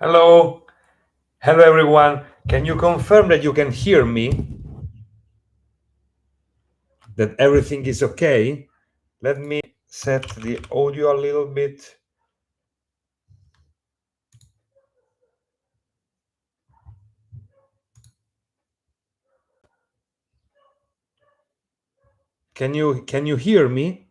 Hello. Hello, everyone. Can you confirm that you can hear me? That everything is okay? Let me set the audio a little bit. Can you hear me?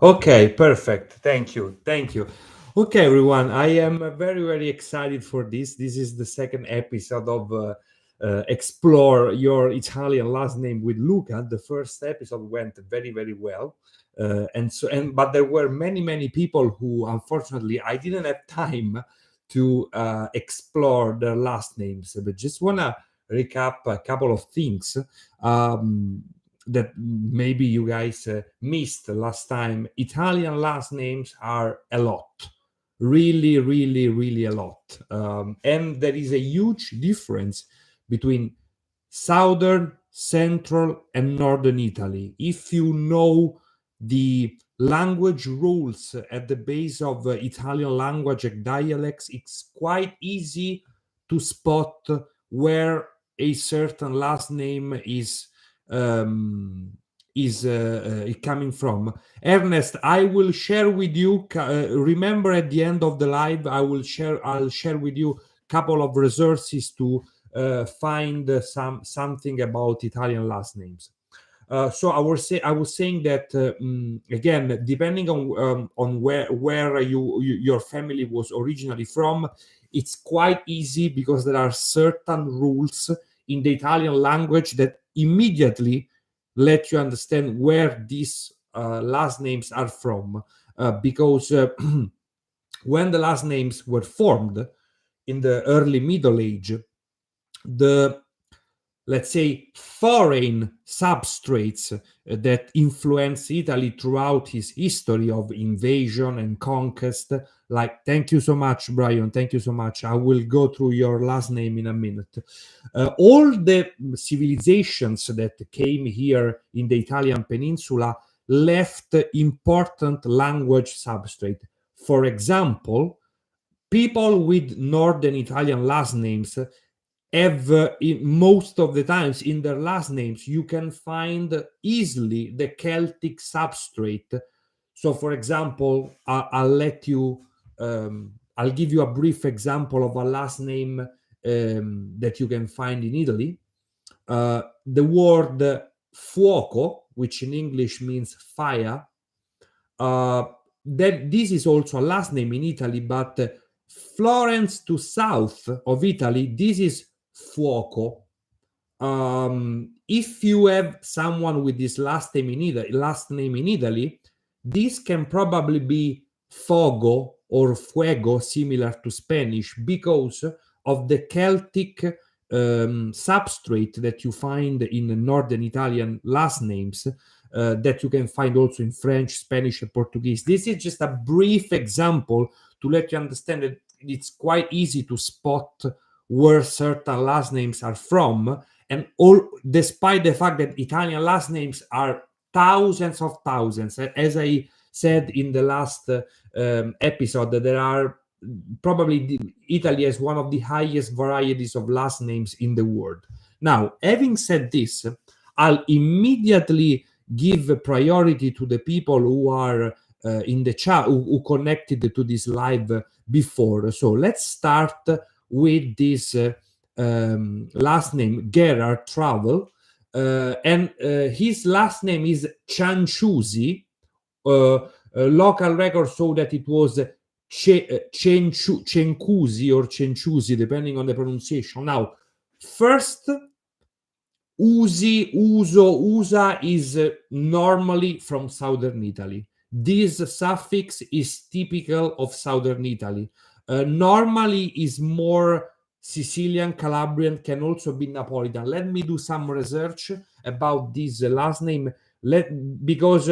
Okay, perfect. Thank you. Thank you. Okay, everyone. I am very excited for this. This is the second episode of Explore Your Italian Last Name with Luca. The first episode went very well. But there were many people who, unfortunately, I didn't have time to explore their last names. But just want to recap a couple of things. That maybe you guys missed last time. Italian last names are a lot, really a lot, and there is a huge difference between southern, central, and northern Italy. If you know the language rules at the base of Italian language and dialects, it's quite easy to spot where a certain last name um, is coming from. Ernest, I will share with you. Remember, at the end of the live, I'll share with you a couple of resources to find something about Italian last names. So I was saying that again, depending on where your family was originally from, it's quite easy because there are certain rules in the Italian language that immediately let you understand where these last names are from. Because when the last names were formed in the early Middle Age, the, let's say, foreign substrates that influenced Italy throughout his history of invasion and conquest. Like, thank you so much, Brian. Thank you so much. I will go through your last name in a minute. All the civilizations that came here in the Italian peninsula left important language substrate. For example, people with northern Italian last names have in most of the times in their last names you can find easily the Celtic substrate. So for example, I'll give you a brief example of a last name that you can find in Italy. The word fuoco, which in English means fire, that this is also a last name in Italy, but Florence to south of Italy, this is fuoco. If you have someone with this last name in Italy, this can probably be fogo or fuego, similar to Spanish, because of the Celtic substrate that you find in northern Italian last names. That you can find also in French, Spanish, and Portuguese. This is just a brief example to let you understand that it's quite easy to spot where certain last names are from, and all, despite the fact that Italian last names are thousands of thousands. As I said in the last episode, that there are probably Italy has one of the highest varieties of last names in the world. Now, having said this, I'll immediately give priority to the people who are in the chat, who connected to this live before. So let's start with this last name, Gerard Travel, and his last name is Cianciusi. Local records show that it was Cencusi or Cenciusi, depending on the pronunciation. Now, first, Usi, Uso, Usa is normally from southern Italy. This suffix is typical of southern Italy. Normally is more Sicilian, Calabrian, can also be Napolitan. Let me do some research about this last name. Because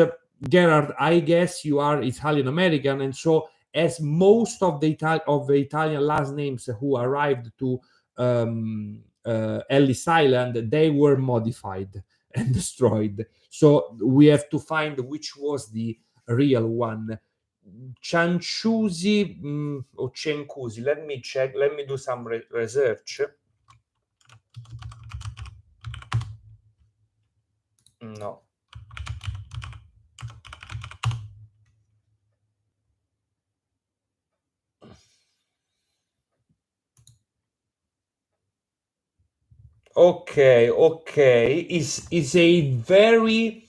Gerard, I guess you are Italian American, and so as most of the Italian last names who arrived to Ellis Island, they were modified and destroyed. So we have to find which was the real one. Cianciusi or Cencusi. Let me check. Let me do some research. No. Okay. Is a very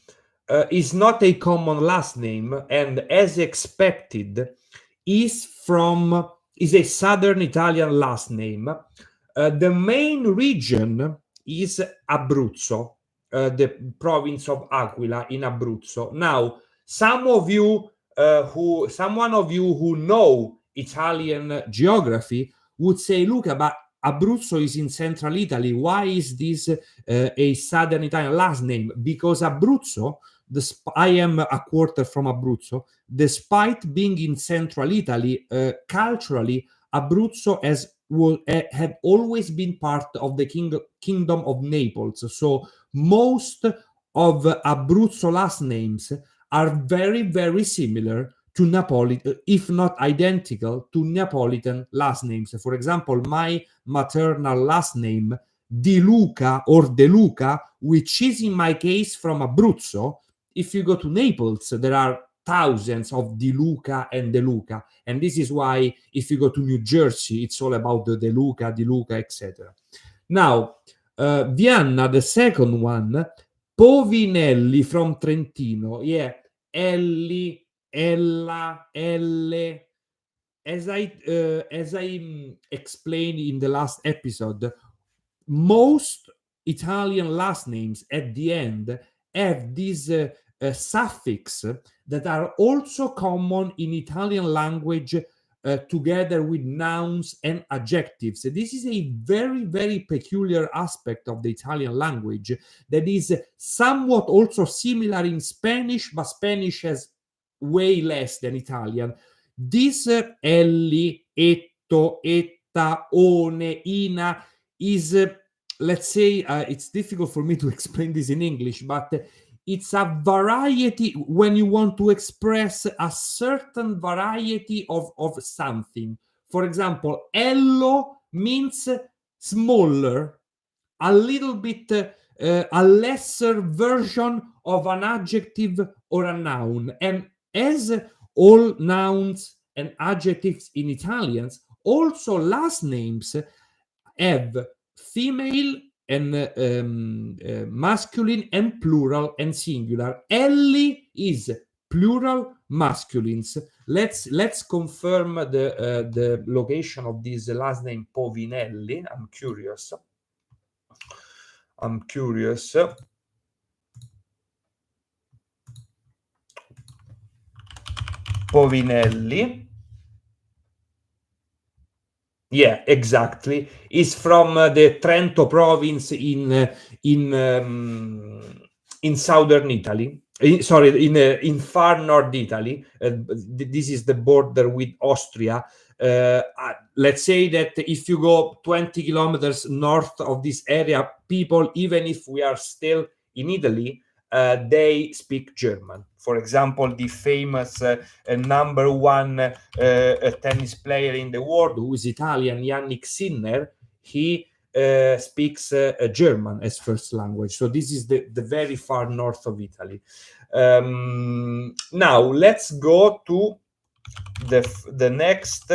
is not a common last name, and as expected, is a southern Italian last name. The main region is Abruzzo, the province of Aquila in Abruzzo. Now, someone of you who know Italian geography would say, Luca, but Abruzzo is in central Italy. Why is this a southern Italian last name? Because Abruzzo, I am a quarter from Abruzzo, despite being in central Italy, culturally, Abruzzo had always been part of the kingdom of Naples. So most of Abruzzo last names are very, very similar to Napolitan, if not identical to Napolitan last names. For example, my maternal last name, Di Luca or De Luca, which is in my case from Abruzzo, if you go to Naples, there are thousands of Di Luca and De Luca. And this is why if you go to New Jersey, it's all about the De Luca, etc. Now, Vianna, the second one, Povinelli from Trentino. Yeah, Elli, Ella, Elle. As I explained in the last episode, most Italian last names at the end have this suffix that are also common in Italian language together with nouns and adjectives. This is a very, very peculiar aspect of the Italian language that is somewhat also similar in Spanish, but Spanish has way less than Italian. This elli, etto, etta, one, ina is, let's say, it's difficult for me to explain this in English, but it's a variety when you want to express a certain variety of something. For example, ello means smaller, a little bit a lesser version of an adjective or a noun. And as all nouns and adjectives in Italians, also last names have female and masculine and plural and singular. Elli is plural masculines. Let's confirm the location of this last name Povinelli. I'm curious. Povinelli. Yeah, exactly. Is from the Trento province in southern Italy. In far north Italy. This is the border with Austria. Let's say that if you go 20 kilometers north of this area, people, even if we are still in Italy, they speak German. For example, the famous number one tennis player in the world, who is Italian, Yannick Sinner, he speaks German as first language. So this is the very far north of Italy. Now let's go to the next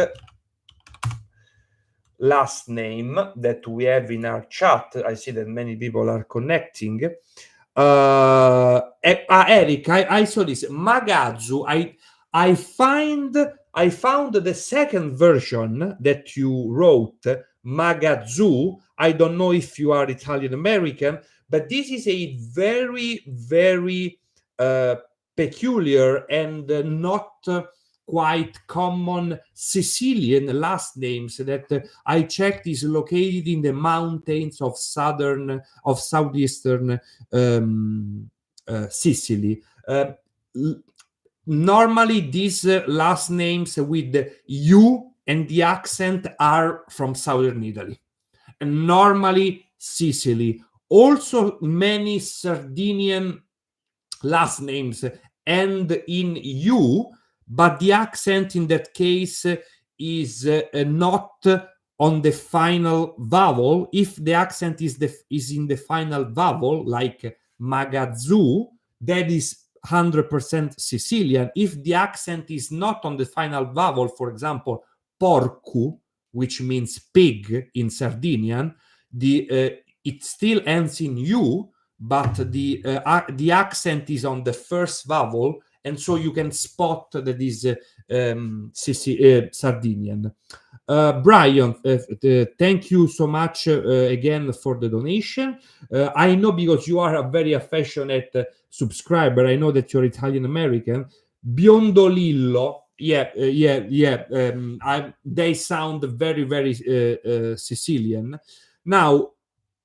last name that we have in our chat. I see that many people are connecting. Eric, I saw this. Magazzu. I found the second version that you wrote, Magazzu. I don't know if you are Italian American, but this is a very, very peculiar and not quite common Sicilian last names that I checked is located in the mountains of southeastern Sicily. normally these last names with the U and the accent are from southern Italy, and normally Sicily. Also, many Sardinian last names end in U, but the accent in that case is not on the final vowel. If the accent is in the final vowel, like Magazzu, that is 100% Sicilian. If the accent is not on the final vowel, for example, porcu, which means pig in Sardinian, it still ends in U, but the accent is on the first vowel, and so you can spot that is Sardinian. Brian, thank you so much again for the donation. I know, because you are a very affectionate subscriber, I know that you're Italian American. Biondolillo, they sound very, very Sicilian. Now,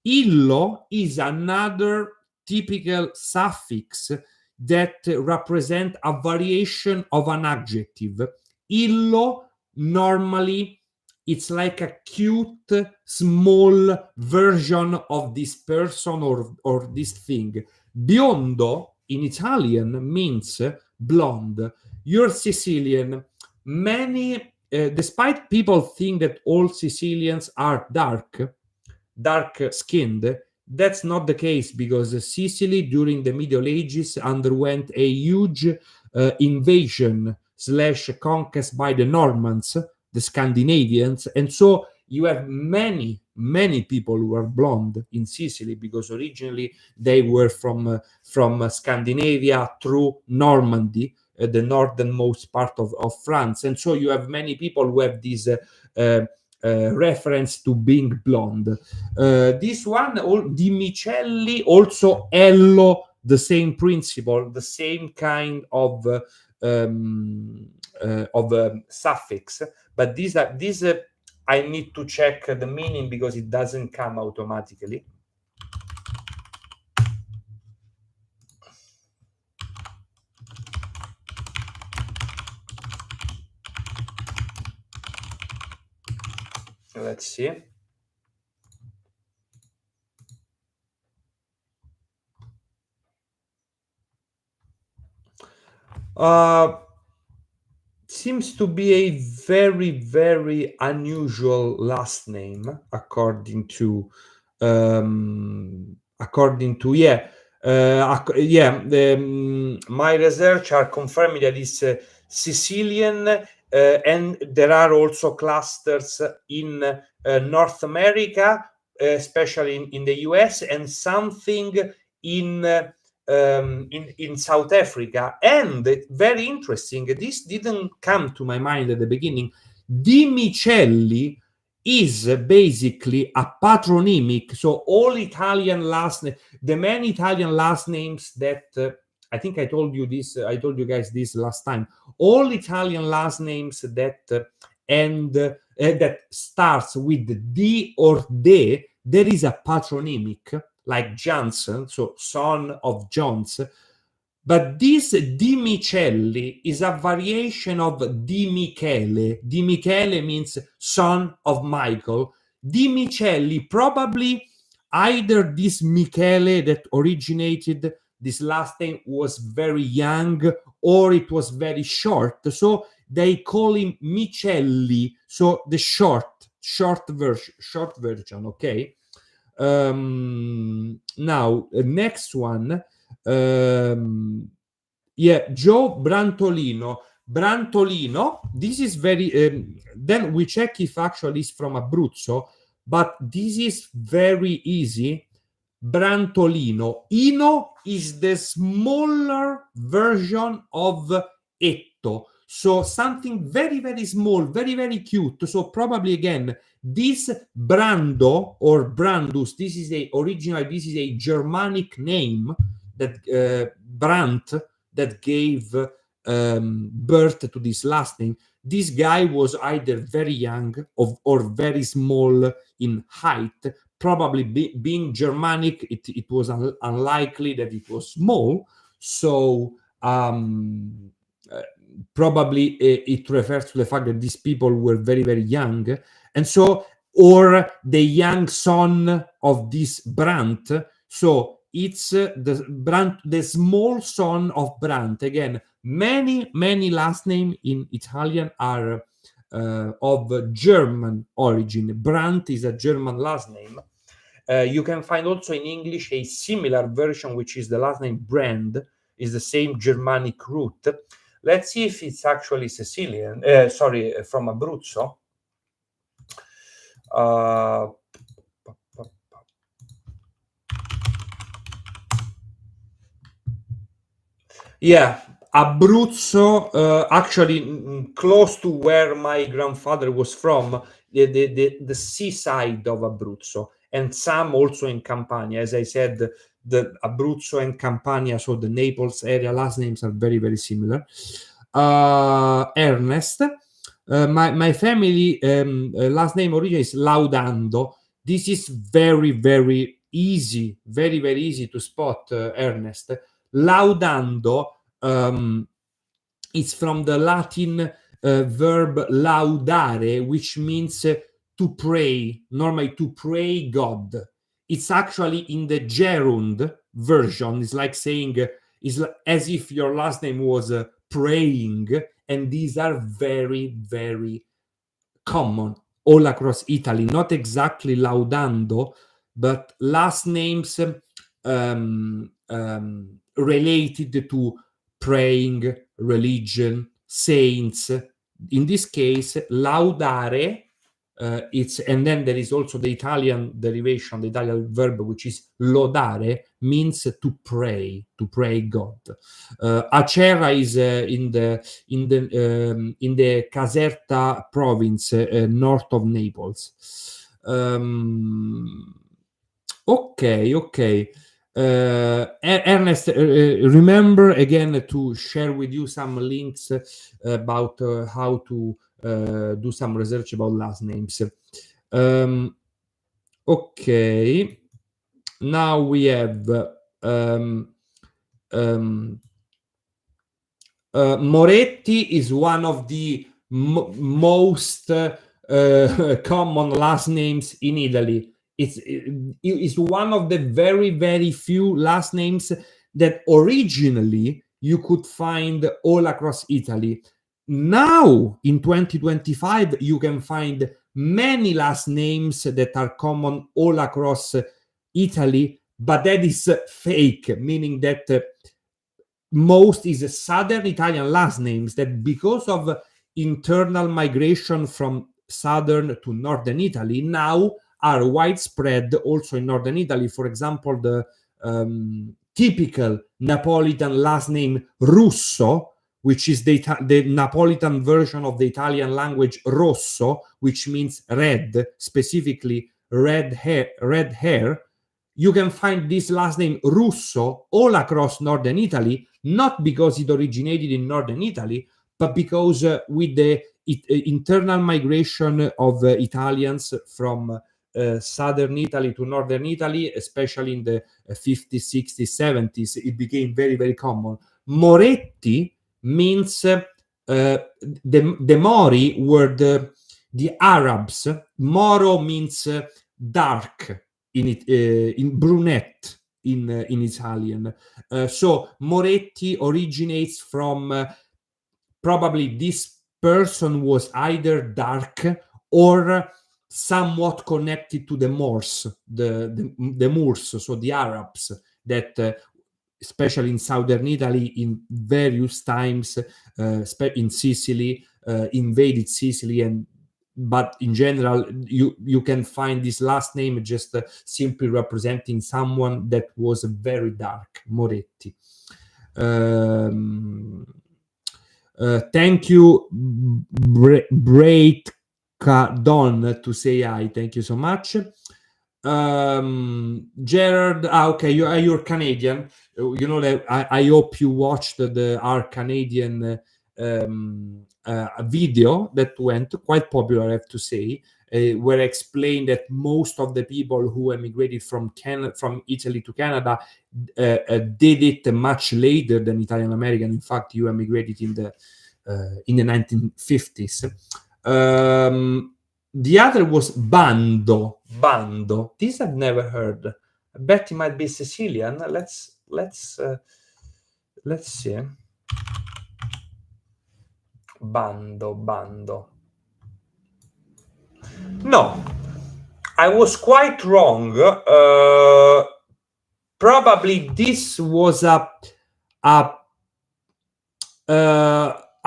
illo is another typical suffix that represent a variation of an adjective. Illo normally it's like a cute small version of this person or this thing. Biondo in Italian means blonde. You're Sicilian. Many, despite people think that all Sicilians are dark skinned, that's not the case, because Sicily during the Middle Ages underwent a huge invasion slash conquest by the Normans, the Scandinavians, and so you have many people who are blonde in Sicily, because originally they were from Scandinavia through Normandy, the northernmost part of France, and so you have many people who have this reference to being blonde. This one, Di Micelli, also Ello, the same principle, the same kind of suffix, but these I need to check the meaning because it doesn't come automatically. Let's see. Seems to be a very, very unusual last name, according to my research are confirming that it's Sicilian, and there are also clusters in North America, especially in the US, and something in South Africa. And very interesting, this didn't come to my mind at the beginning. Di Micelli is basically a patronymic. So all Italian the many Italian last names that I think I told you guys this last time. All Italian last names that that starts with D or De, there is a patronymic, like Johnson, so son of Johns. But this Di Micelli is a variation of Di Michele. Di Michele means son of Michael. Di Micelli, probably either this Michele that originated this last name was very young, or it was very short. So they call him Micelli. So the short version, okay? Now, next one. Joe Brantolino, this is very then we check if actually it's from Abruzzo, but this is very easy. Brantolino. Ino is the smaller version of Etto, so something very, very small, very, very cute. So probably again this Brando or Brandus, this is a Germanic name that Brandt, that gave birth to this last name. This guy was either very young or very small in height. Probably being Germanic, it was unlikely that it was small. So probably it refers to the fact that these people were very, very young. And so, or the young son of this Brandt. So it's the Brandt, the small son of Brandt. Again, many last name in Italian are of German origin. Brandt is a German last name. You can find also in English a similar version, which is the last name Brand, is the same Germanic root. Let's see if it's actually Sicilian, from Abruzzo. Yeah, Abruzzo, actually close to where my grandfather was from, the seaside of Abruzzo, and some also in Campania. As I said, the Abruzzo and Campania, so the Naples area last names are very, very similar. Ernest. My family last name origin is Laudando. This is very, very easy, very, very easy to spot, Ernest. Laudando is from the Latin verb laudare, which means to pray, normally to pray God. It's actually in the gerund version. It's like saying, as if your last name was praying, and these are very, very common all across Italy. Not exactly laudando, but last names related to praying, religion, saints. In this case, laudare. And then there is also the Italian derivation, the Italian verb, which is lodare, means to pray God. Acerra is in the Caserta province, north of Naples. Okay. Ernest, remember again to share with you some links about how to do some research about last names. Okay. Now we have Moretti is one of the most common last names in Italy. It's one of the very, very few last names that originally you could find all across Italy. Now, in 2025, you can find many last names that are common all across Italy, but that is fake, meaning that most is southern Italian last names that, because of internal migration from southern to northern Italy, now are widespread also in northern Italy. For example, the typical Napolitan last name Russo, which is the Napolitan version of the Italian language rosso, which means red, specifically red hair. You can find this last name Russo all across northern Italy, not because it originated in northern Italy, but because with the internal migration of Italians from southern Italy to northern Italy, especially in the 50s, 60s, 70s, it became very, very common. Moretti means the Mori were the Arabs. Moro means dark in brunette in Italian. So Moretti originates from probably this person was either dark or somewhat connected to the Moors, the Moors, so the Arabs that especially in southern Italy in various times, in Sicily, invaded Sicily, but in general you can find this last name just simply representing someone that was very dark, Moretti. Thank you, Break Don, to say hi. Thank you so much. Gerard, okay, you're Canadian. You know that I hope you watched our Canadian video that went quite popular, I have to say, where I explained that most of the people who emigrated from Italy to Canada did it much later than Italian American. In fact, you emigrated in the in the 1950s. The other was Bando. Bando. This I've never heard. I bet it might be Sicilian. Let's see. Bando. No, I was quite wrong. Probably this was a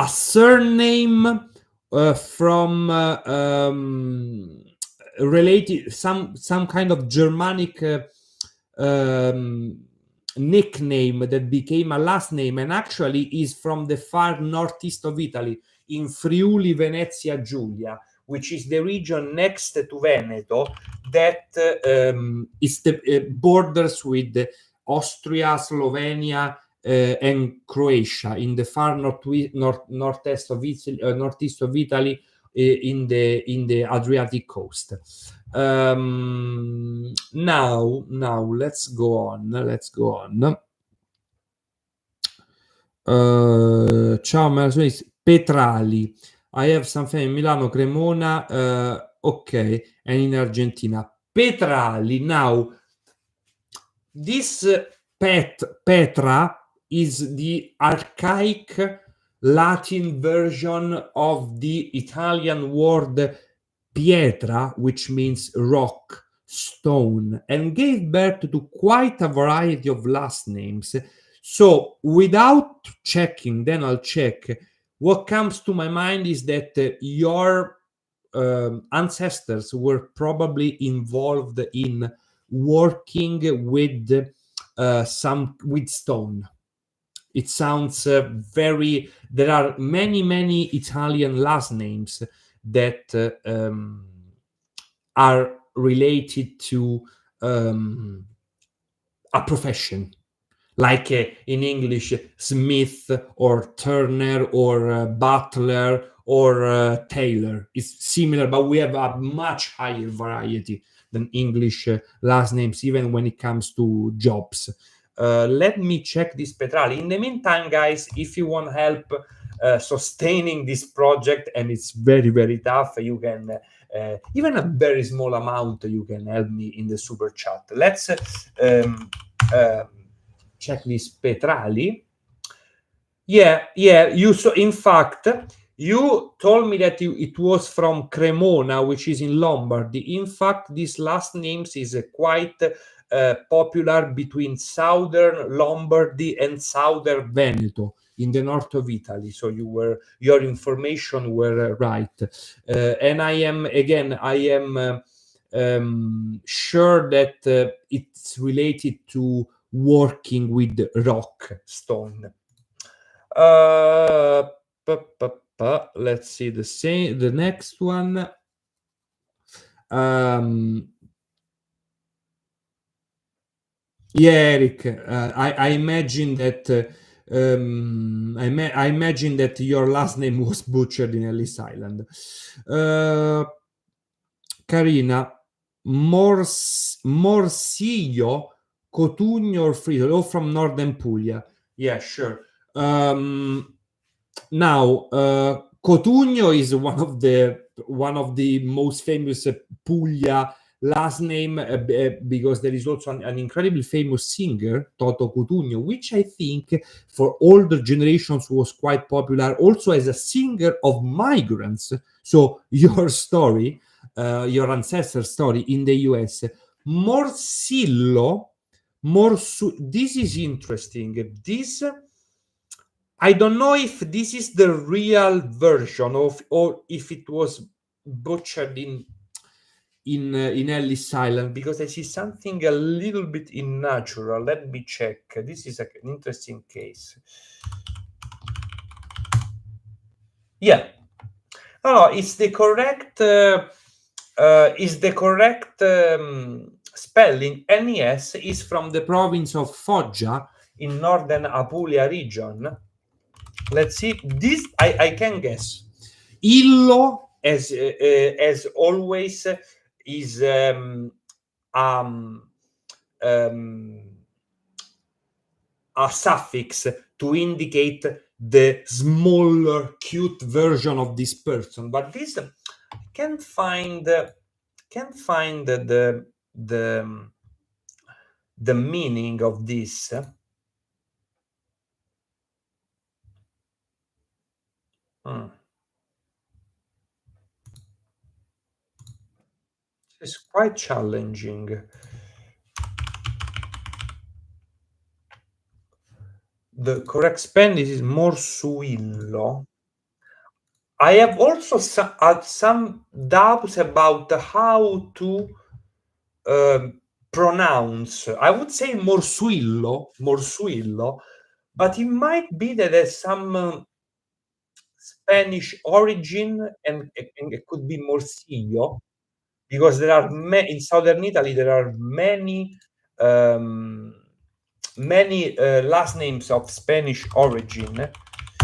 surname from related some kind of Germanic nickname that became a last name, and actually is from the far northeast of Italy, in Friuli Venezia Giulia, which is the region next to Veneto that is the borders with Austria, Slovenia, and Croatia, in the far northeast of Italy, in the Adriatic coast. Now let's go on. Ciao Marzulis, Petrali. I have something in Milano, Cremona, okay, and in Argentina. Petrali. Now, this Petra is the archaic Latin version of the Italian word pietra, which means rock, stone, and gave birth to quite a variety of last names. So, without checking, then I'll check. What comes to my mind is that your ancestors were probably involved in working with with stone. It sounds very. There are many Italian last names that are related to a profession, like in English, Smith or Turner or Butler or Taylor. It's similar, but we have a much higher variety than English last names, even when it comes to jobs. Let me check this Petrali. In the meantime, guys, if you want help sustaining this project, and it's very tough, you can even a very small amount, you can help me in the super chat. Let's check this Petrali. Yeah. You saw. In fact, you told me that it was from Cremona, which is in Lombardy. In fact, this last names is quite popular between southern Lombardy and southern Veneto, in the north of Italy. So your information were right. And I am sure that it's related to working with rock, stone. Let's see the next one. Yeah, Eric, I imagine that I imagine that your last name was butchered in Ellis Island. Carina, Morsillo, Cotugno, or Friuli, all from Northern Puglia. Yeah, sure. Now, Cotugno is one of the most famous Puglia last name, because there is also an incredibly famous singer, Toto Cutugno, which I think for older generations was quite popular also as a singer of migrants. So your story, your ancestor story in the US, this is interesting. This, I don't know if this is the real version of, or if it was butchered in Ellis Island, because I see something a little bit unnatural. Let me check. This is an interesting case. Yeah. No, it's the correct. Is the correct spelling. NES is from the province of Foggia in northern Apulia region. Let's see. This I can guess. Illo, as always, is a suffix to indicate the smaller, cute version of this person. But this can't find the meaning of this. It's quite challenging. The correct spelling is morsuillo. I have also some doubts about how to pronounce. I would say morsuillo, but it might be that there's some Spanish origin, and it could be morcillo, because there are in southern Italy there are um, many last names of Spanish origin,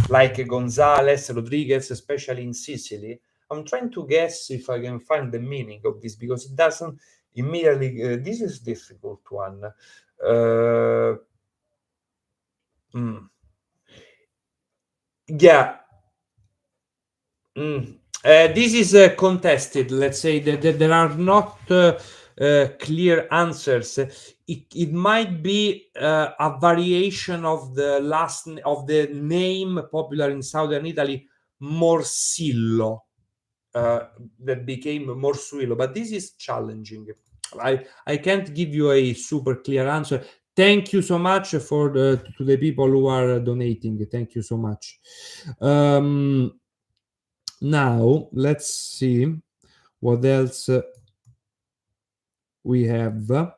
like Gonzalez, Rodriguez, especially in Sicily. I'm trying to guess if I can find the meaning of this, because it doesn't immediately. This is difficult one. Yeah. This is contested. Let's say that there are not clear answers. It might be a variation of the name popular in southern Italy, Morsillo, that became Morsuillo. But this is challenging. I can't give you a super clear answer. Thank you so much to the people who are donating. Thank you so much. Now let's see what else we have.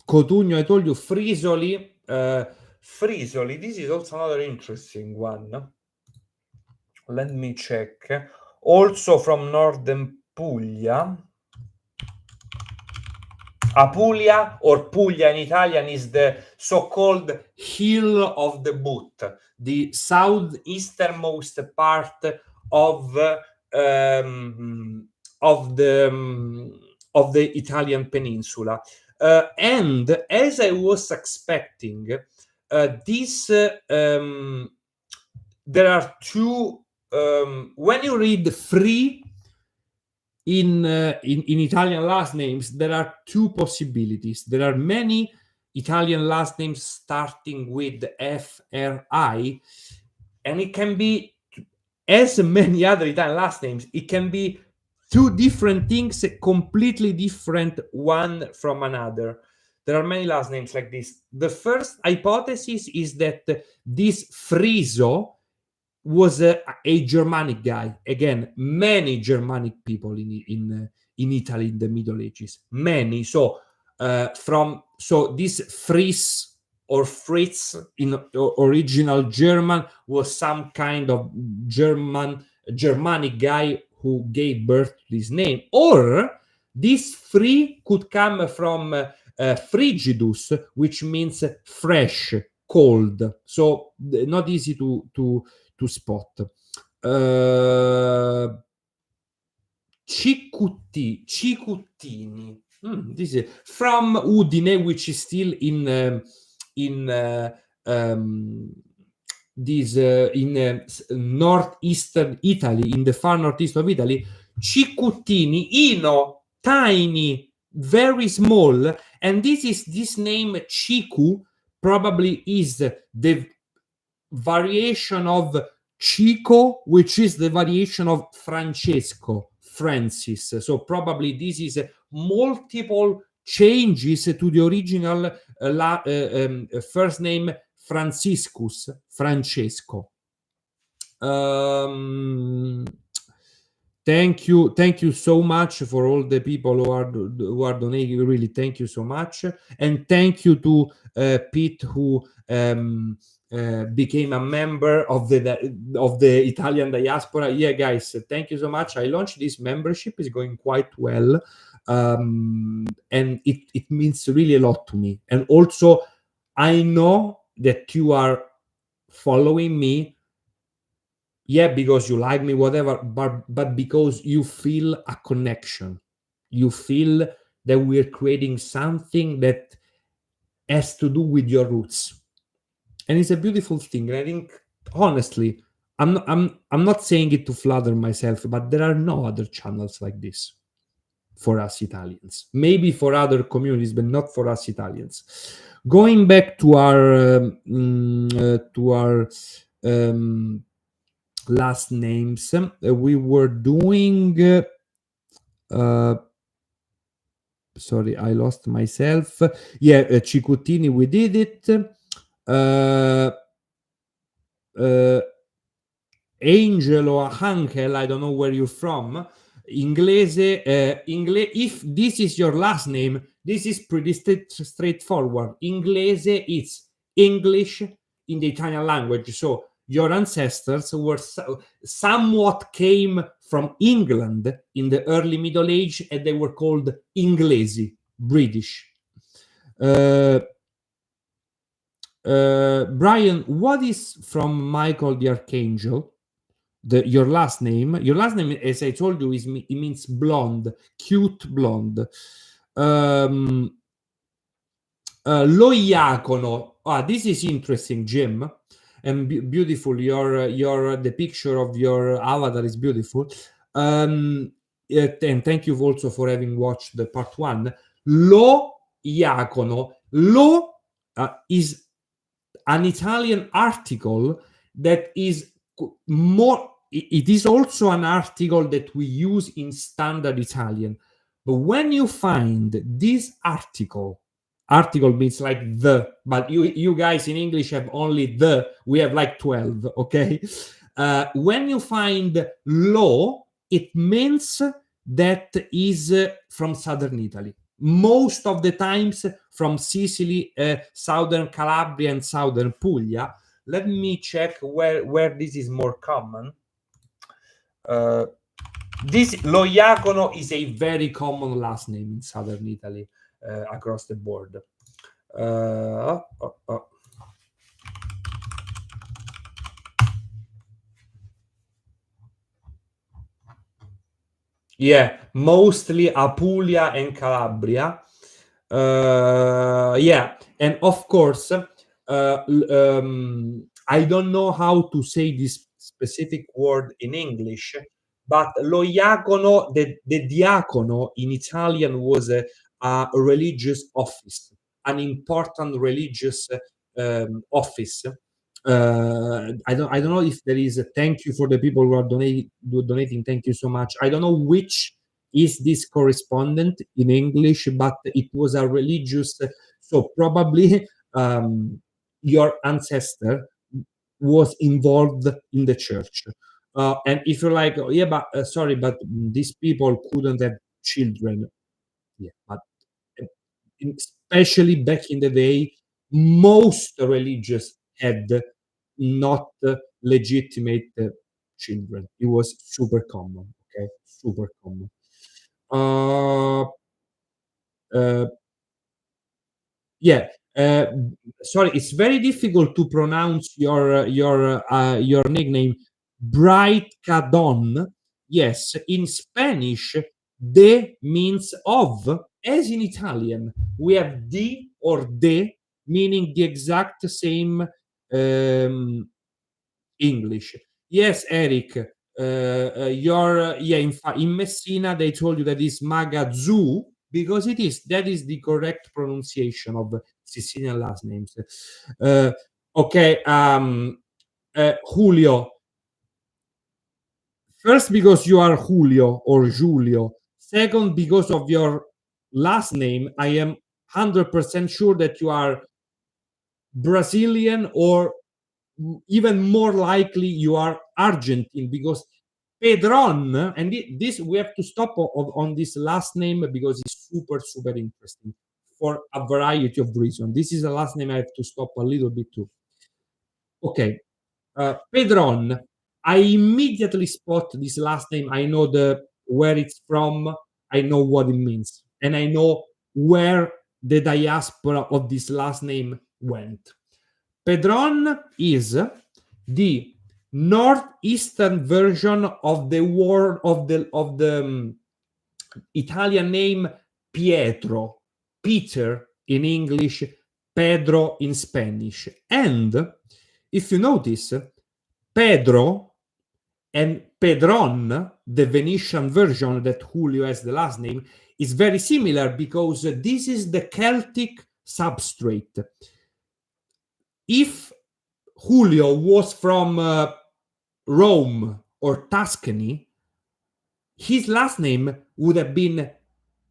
Cotugno, I told you. Frisoli. Frisoli, this is also another interesting one. Let me check. Also from northern Puglia. Apulia, or Puglia in Italian, is the so-called hill of the boot, the southeasternmost part of the Italian peninsula. And as I was expecting, there are two. When you read free in Italian last names, there are two possibilities. There are many Italian last names starting with FRI, and it can be, as many other Italian last names, it can be two different things, completely different one from another. There are many last names like this. The first hypothesis is that this Friso was a Germanic guy. Again, many Germanic people in Italy in the Middle Ages. Many. So this Fries or Fritz in original German was some kind of Germanic guy who gave birth to this name. Or this free could come from frigidus, which means fresh, cold. So not easy to spot. Cicuttini. This is from Udine, which is still in northeastern Italy, in the far northeast of Italy. Cicuttini, Ino, tiny, very small, and this name Cicu probably is the variation of Chico, which is the variation of Francesco, Francis. So probably this is multiple changes to the original first name Franciscus, Francesco. Thank you so much for all the people who are donating. Really, thank you so much, and thank you to Pete, who became a member of the Italian diaspora. Yeah, guys, thank you so much. I launched this membership; it's going quite well, and it means really a lot to me. And also, I know that you are following me. Yeah, because you like me, whatever, but because you feel a connection. You feel that we're creating something that has to do with your roots, and it's a beautiful thing. And I think, honestly, I'm not saying it to flatter myself, but there are no other channels like this for us Italians. Maybe for other communities, but not for us Italians. Going back to our last names, we were doing. Sorry, I lost myself. Yeah, Cicuttini, we did it. Uh, uh, Angel or Hankel, I don't know where you're from. Inglese, if this is your last name, this is pretty straightforward. Inglese is English in the Italian language. So your ancestors were somewhat came from England in the early Middle Age, and they were called Inglesi, British. Brian, what is from Michael the Archangel? Your last name, as I told you, it means blonde, cute blonde. Lo iacono. This is interesting, Jim, and beautiful. The picture of your avatar is beautiful. And thank you also for having watched the part 1. Lo iacono. Lo is an Italian article that is more. It is also an article that we use in standard Italian. But when you find this article means like the, but you guys in English have only the, we have like 12, okay? When you find lo, it means that is from southern Italy. Most of the times from Sicily, southern Calabria, and southern Puglia. Let me check where this is more common. This Lo Iacono is a very common last name in southern Italy, across the board. Yeah, mostly Apulia and Calabria. Yeah, and of course, I don't know how to say this specific word in English, but lo iacono, the diacono in Italian was a religious office, an important religious office. I don't know if there is a thank you for the people who are donating. Thank you so much. I don't know which is this correspondent in English, but it was a religious. So probably your ancestor was involved in the church. And if you're like, oh, yeah, but sorry, but these people couldn't have children. Yeah, but especially back in the day, most religious had not legitimate children. It was super common. Okay, super common. Uh, uh, yeah. Sorry, it's very difficult to pronounce your nickname, Bright Cadon. Yes, in Spanish, de means of, as in Italian. We have di or de, meaning the exact same English. Yes, Eric, in Messina, they told you that is Magazoo, because that is the correct pronunciation of Sicilian last names. Okay, Julio. First, because you are Julio or Giulio. Second, because of your last name, I am 100% sure that you are Brazilian, or even more likely you are Argentine, because Pedron, and this we have to stop on this last name because it's super, super interesting for a variety of reasons. This is a last name I have to stop a little bit too. Okay, Pedron. I immediately spot this last name. I know where it's from. I know what it means, and I know where the diaspora of this last name went. Pedron is the northeastern version of the word of the Italian name Pietro, Peter in English, Pedro in Spanish. And if you notice, Pedro and Pedron, the Venetian version that Julio has the last name, is very similar because this is the Celtic substrate. If Julio was from Rome or Tuscany, his last name would have been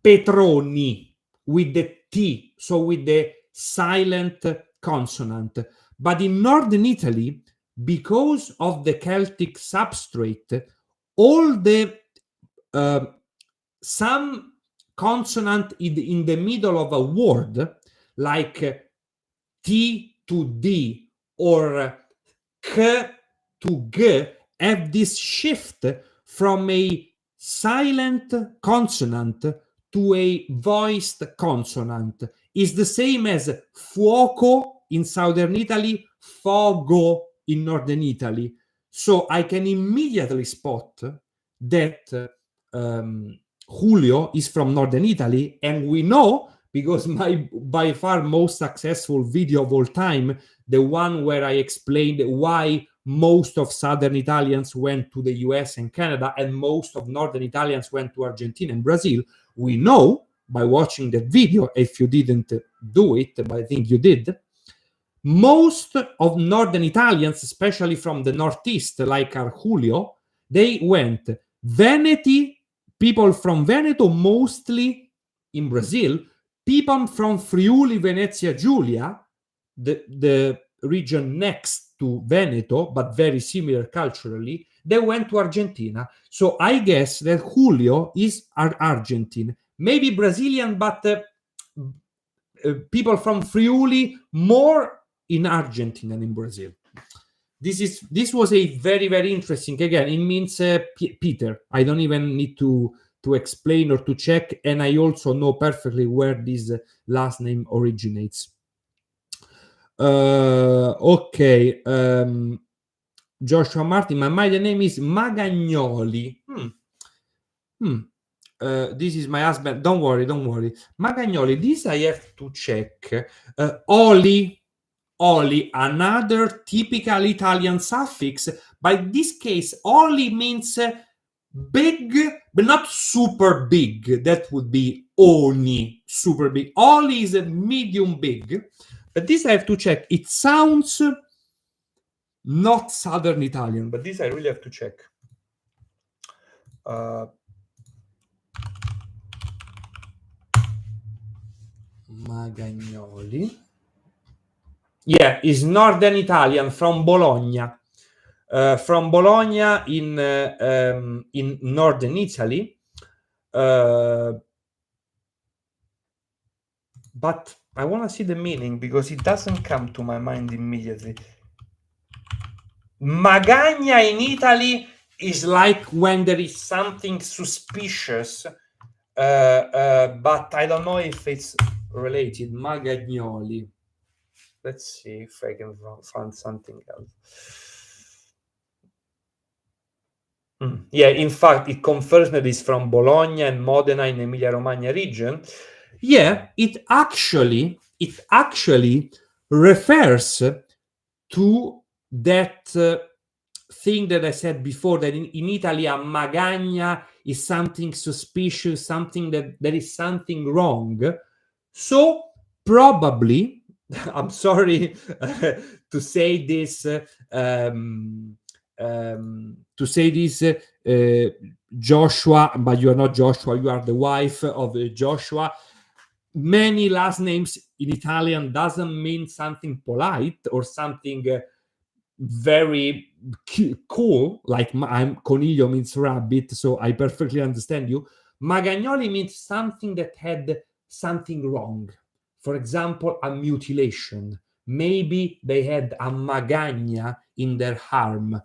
Petroni with the T, so with the silent consonant. But in northern Italy, because of the Celtic substrate, all the some consonant in the middle of a word, like T to D or K to G, have this shift from a silent consonant to a voiced consonant. Is the same as fuoco in southern Italy, fogo in northern Italy. So I can immediately spot that Julio is from northern Italy, and we know, because my by far most successful video of all time, the one where I explained why most of southern Italians went to the US and Canada and most of northern Italians went to Argentina and Brazil, we know by watching that video, if you didn't do it, but I think you did, most of northern Italians, especially from the northeast, like our Julio, they went Veneti, people from Veneto, mostly in Brazil, people from Friuli, Venezia Giulia, the region next to Veneto, but very similar culturally, they went to Argentina. So I guess that Julio is Argentine, maybe Brazilian, but people from Friuli more in Argentina than in Brazil. This was a very, very interesting. Again, it means Peter. I don't even need to explain or to check, and I also know perfectly where this last name originates. Okay. Joshua Martin, my maiden name is Magagnoli. This is my husband. Don't worry. Magagnoli, this I have to check. Oli, another typical Italian suffix. By this case, oli means big, but not super big. That would be oni, super big. Oli is a medium big. But this I have to check. It sounds not Southern Italian, but this I really have to check. Magagnoli. Yeah, is Northern Italian from Bologna. From Bologna in Northern Italy. But I want to see the meaning because it doesn't come to my mind immediately. Magagna in Italy is like when there is something suspicious, but I don't know if it's related. Magagnoli. Let's see if I can find something else. Yeah, in fact, it confirms that it's from Bologna and Modena in Emilia-Romagna region. Yeah, it actually refers to that thing that I said before, that in Italy, a magagna is something suspicious, something that there is something wrong. So probably, I'm sorry to say this, Joshua, but you are not Joshua, you are the wife of Joshua. Many last names in Italian doesn't mean something polite or something very cool, like I'm Coniglio means rabbit, so I perfectly understand you. Magagnoli means something that had something wrong. For example, a mutilation. Maybe they had a magagna in their arm.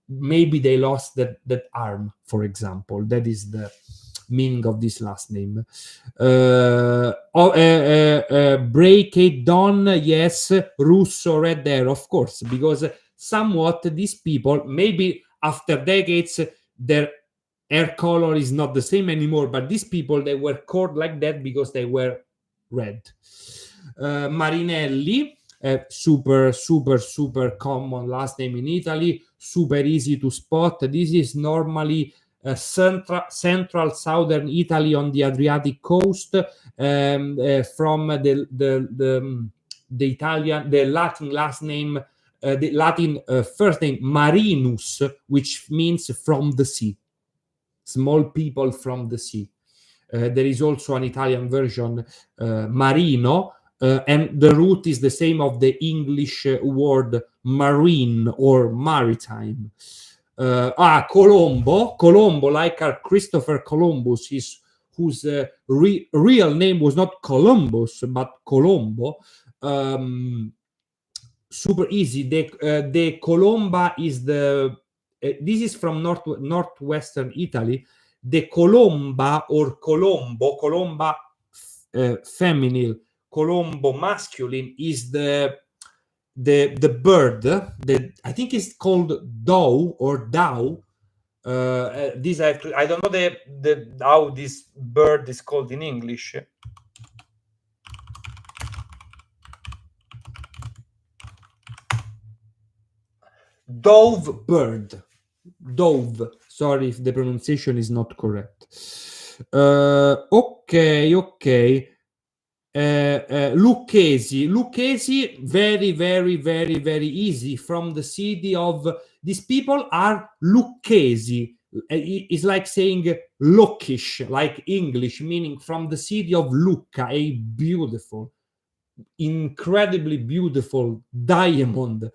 Maybe they lost that arm, for example. That is the meaning of this last name. Break it down, yes. Russo, red there, of course, because somewhat these people, maybe after decades, their hair color is not the same anymore, but these people, they were called like that because they were red. Marinelli, super common last name in Italy, super easy to spot. This is normally central southern Italy on the Adriatic coast, from the Latin last name, the Latin first name Marinus, which means from the sea, small people from the sea. There is also an Italian version, Marino, and the root is the same of the English word marine or maritime. Colombo, like our Christopher Columbus, whose real name was not Columbus but Colombo. Super easy. The Colomba is this is from northwestern Italy. The Colomba or Colomba feminine, Colombo masculine is the bird. I think it's called doe or dow. This I don't know how this bird is called in English. Dove bird. Dove. Sorry if the pronunciation is not correct. Okay. Lucchesi, very easy. From the city of, these people are Lucchesi. It's like saying Lockish, like English, meaning from the city of Lucca, a beautiful, incredibly beautiful diamond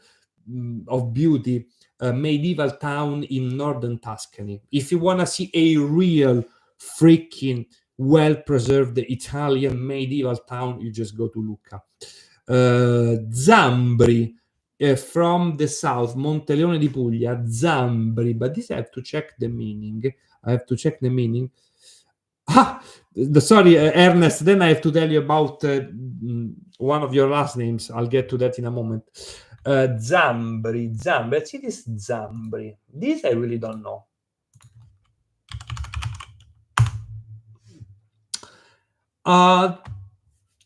of beauty, medieval town in northern Tuscany. If you want to see a real freaking well-preserved Italian medieval town, you just go to Lucca. Zambri, from the south, Monteleone di Puglia, Zambri, but this I have to check the meaning. Sorry, Ernest, then I have to tell you about one of your last names. I'll get to that in a moment. Zambri. Let's see this Zambri. This I really don't know.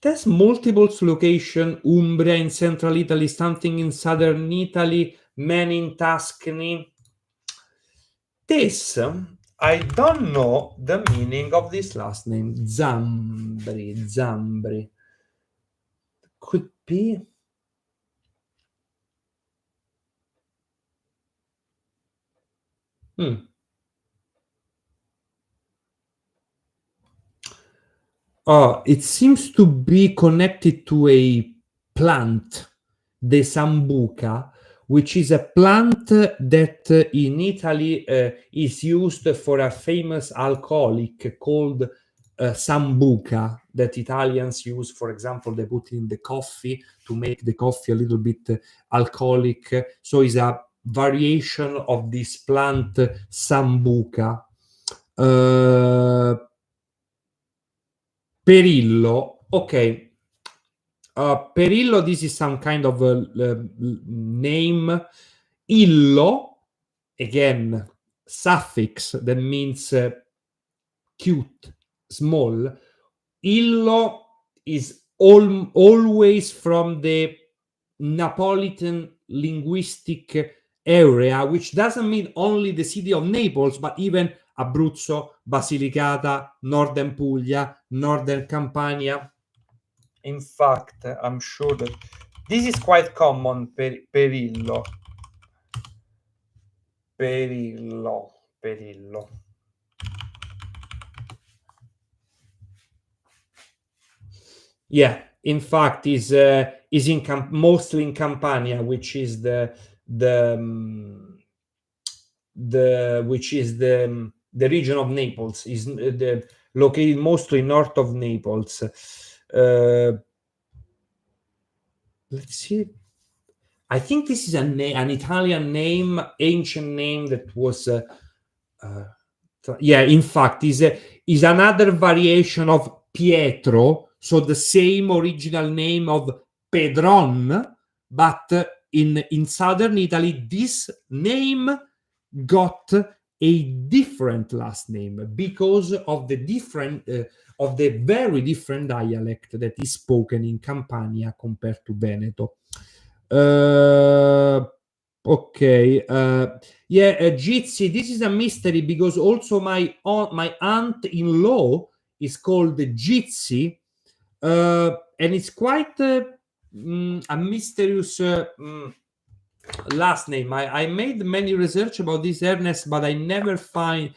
There's multiple location. Umbria in central Italy, something in southern Italy, many in Tuscany. This, I don't know the meaning of this last name. Zambri. Could be. It seems to be connected to a plant, the sambuca, which is a plant that in Italy is used for a famous alcoholic called sambuca, that Italians use. For example, they put in the coffee to make the coffee a little bit alcoholic. So it's a variation of this plant, sambuca. Perillo, okay. Perillo, this is some kind of name. Illo, again, suffix that means cute, small. Illo is always from the Napolitan linguistic area, which doesn't mean only the city of Naples, but even Abruzzo, Basilicata, Northern Puglia, Northern Campania. In fact, I'm sure that this is quite common. Perillo. Yeah, in fact, is mostly in Campania, which is the region of Naples. Is located mostly north of Naples. Let's see. I think this is an Italian name, ancient name that was. Yeah, in fact, is another variation of Pietro. So the same original name of Pedron, but in southern Italy, this name got a different last name because of the very different dialect that is spoken in Campania compared to Veneto. Okay. Jitsi, this is a mystery because also my aunt-in-law is called Jitsi, and it's quite a mysterious last name. I made many research about this, Ernest, but I never found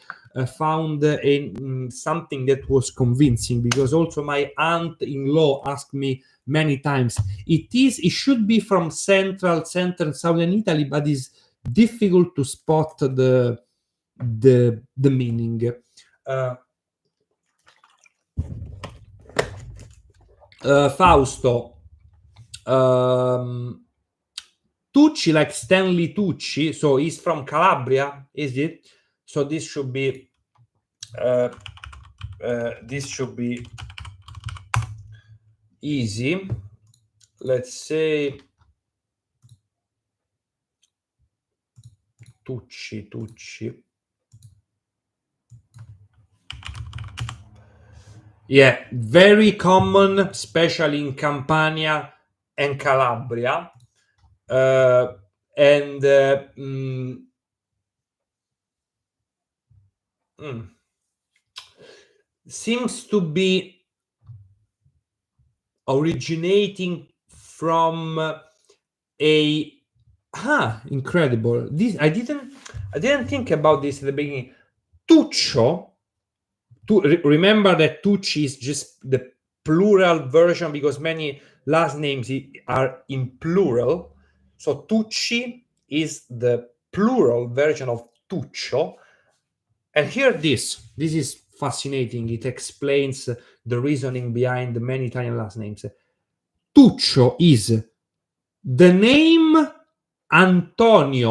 something that was convincing, because also my aunt-in-law asked me many times. It should be from central southern Italy, but it's difficult to spot the meaning. Fausto, Tucci, like Stanley Tucci, so he's from Calabria, is it? So this should be easy. Let's say Tucci. Yeah, very common, especially in Campania and Calabria. And seems to be originating from incredible. This I didn't think about this at the beginning. Tuccio. Remember that Tucci is just the plural version because many last names are in plural. So Tucci is the plural version of Tuccio. And here this is fascinating. It explains the reasoning behind many Italian last names. Tuccio is the name Anthony,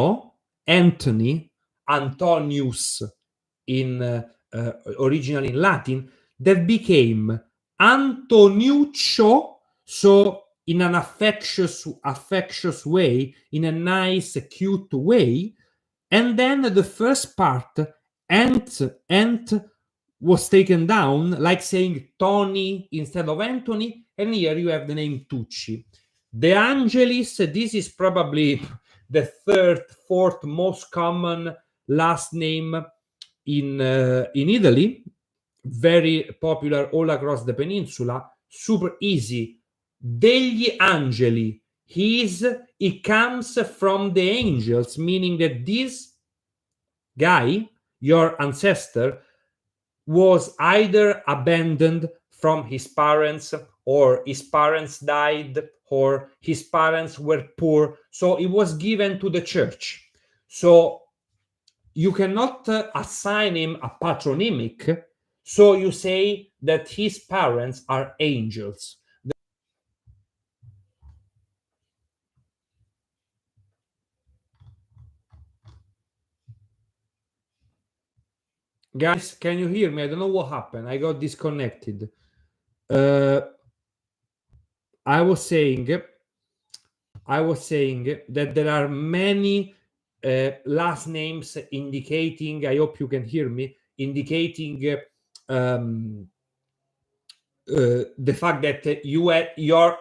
Antonius in originally in Latin, that became Antoniuccio, so in an affectious way, in a nice, cute way. And then the first part, ant was taken down, like saying Tony instead of Anthony, and here you have the name Tucci. De Angelis, this is probably the third, fourth most common last name in Italy, very popular all across the peninsula, super easy. Degli Angeli, it comes from the angels, meaning that this guy, your ancestor, was either abandoned from his parents, or his parents died, or his parents were poor, so it was given to the church. So you cannot assign him a patronymic, so you say that his parents are angels. Guys, can you hear me? I don't know what happened. I got disconnected. I was saying that there are many last names indicating, I hope you can hear me, indicating the fact that you had your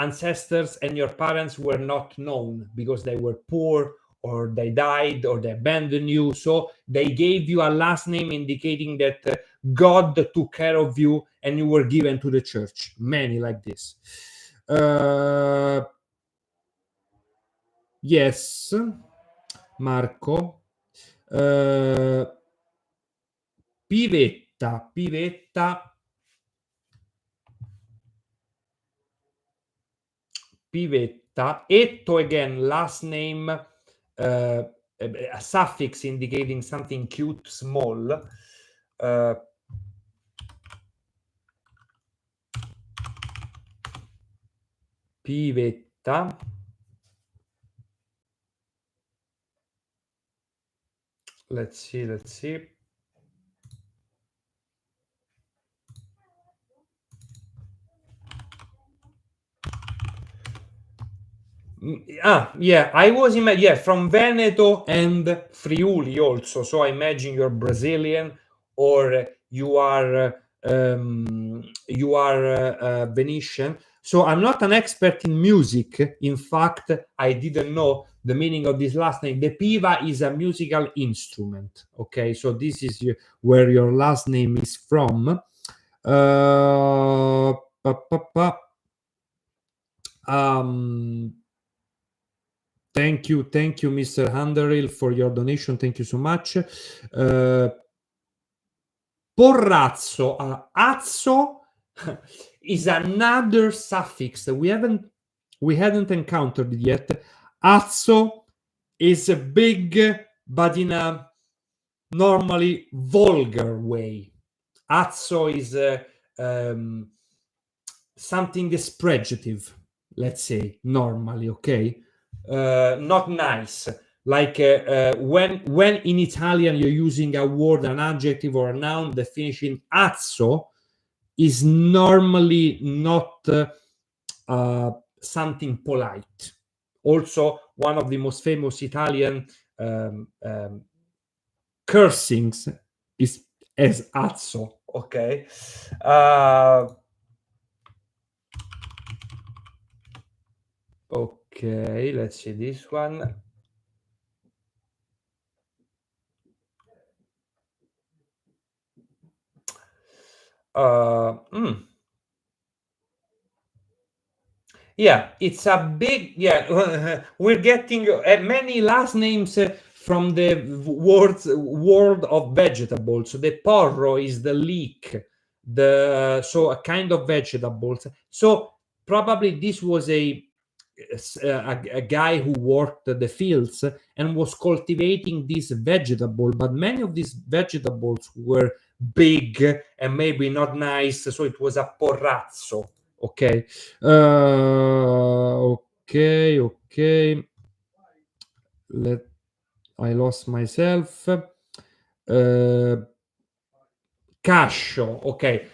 ancestors and your parents were not known because they were poor, or they died, or they abandoned you. So they gave you a last name indicating that God took care of you and you were given to the church. Many like this. Yes, Marco. Pivetta. Etto, again, last name, a suffix indicating something cute, small. Pivetta. Let's see. Yeah, I was from Veneto and Friuli also. So I imagine you're Brazilian or you are Venetian. So I'm not an expert in music. In fact, I didn't know the meaning of this last name. The piva is a musical instrument. Okay, so this is where your last name is from. Pa, pa, pa. Um, Thank you, Mr. Underhill, for your donation. Thank you so much. Porrazzo, azzo is another suffix that we hadn't encountered yet. Azzo is a big, but in a normally vulgar way. Azzo is something dispregiative, let's say, normally, okay? Not nice. Like when in Italian you're using a word, an adjective, or a noun that finish in azzo, is normally not something polite. Also, one of the most famous Italian cursings is as azzo. Okay. Okay, let's see this one. Uh, mm. Yeah, it's a big, yeah. We're getting many last names from the world of vegetables. So the porro is the leek, so a kind of vegetables. So probably this was a guy who worked the fields and was cultivating this vegetable, but many of these vegetables were big and maybe not nice, so it was a porrazzo. Okay. Okay. I lost myself. Cascio, okay.